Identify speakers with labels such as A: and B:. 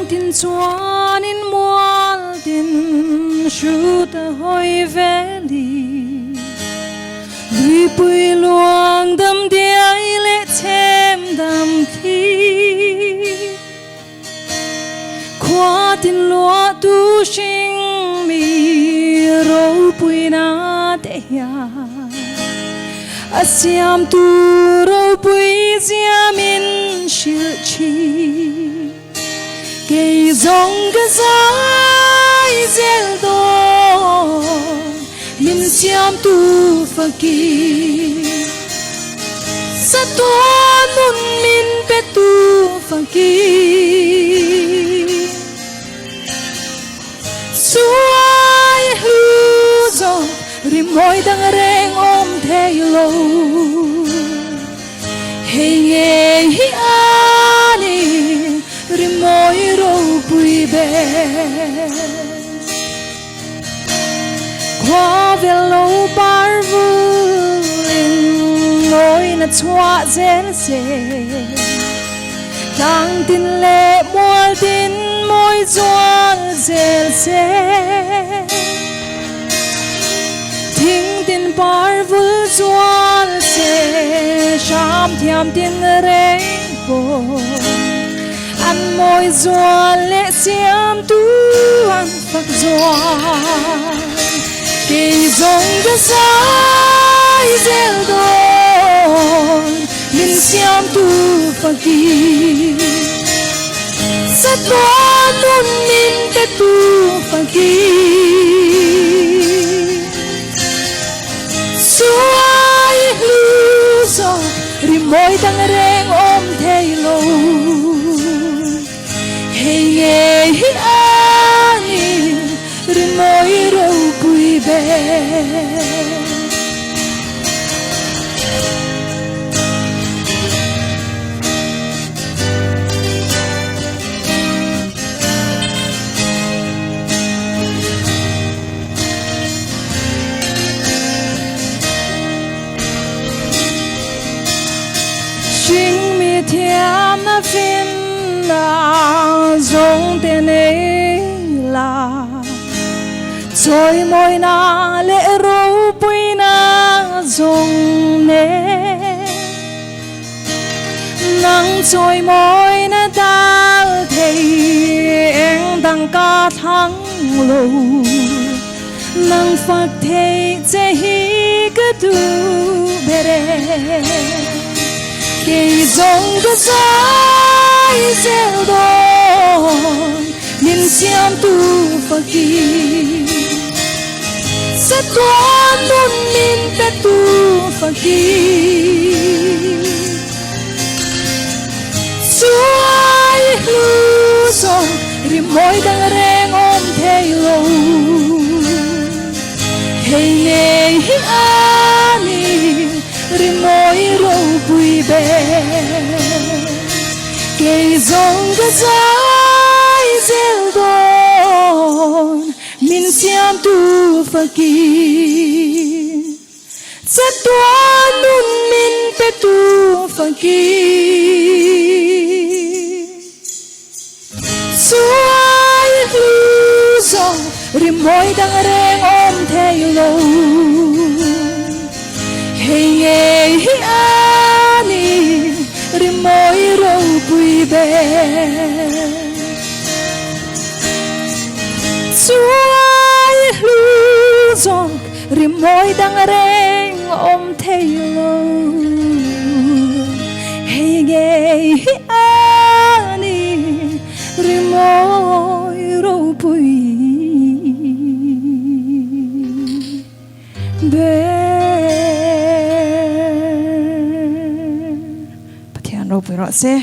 A: tin chuan in mual tin shu ta hoi veli lui pui luang dam diai le chem dam thi khoa tin lúa tu sinh mi râu pui na te ya asiam tu râu pui ziamin shil chi cây rong cái ZAI ZEL đo min siam tu fakir satuan nun min pe tu fakir suai hlu zo rimoi dang reng om thei lo hey nghe hi ani rimoi ro pui be qua về lâu bar vulin ngồi na chua ZEL se đang tin lệ mual tin môi doan ZEL se thinh tin bar vul doan se sham thiam tin rainbow ăn môi doan lệ xiêm tu ăn phật doan cây rong cái ZAI ZEL đon min xiêm tu fakir satuan nun min pe tu fakir suai hlu zo rimoi dang reng om thei lo hey nghe hi ani rimoi ro pui be Sing mi thiam na fin na zong tên ấy là rồi môi na lệ râu pui na zong nè nắng rồi môi na dal thấy em đang ca thắng lâu nắng phát thấy chế hi cứ tu bere cây rong cái ZAI ZEL đon min siam tu fakir satuan nun min pe tu fakir suai hlu zo rimoi dang reng om thei lo hey nghe hi ani rimoi ro pui be cây rong cái ZAI ZEL đon min siam tu fakir satuan nun min pe tu fakir suai hlu zo rimoi dang reng om thei lo hey nghe hi ani rimoi ro pui be suai hlu zo rimoi dang reng om thei lo hey nghe hi ani rimoi ro pui be pathian ro pui ro se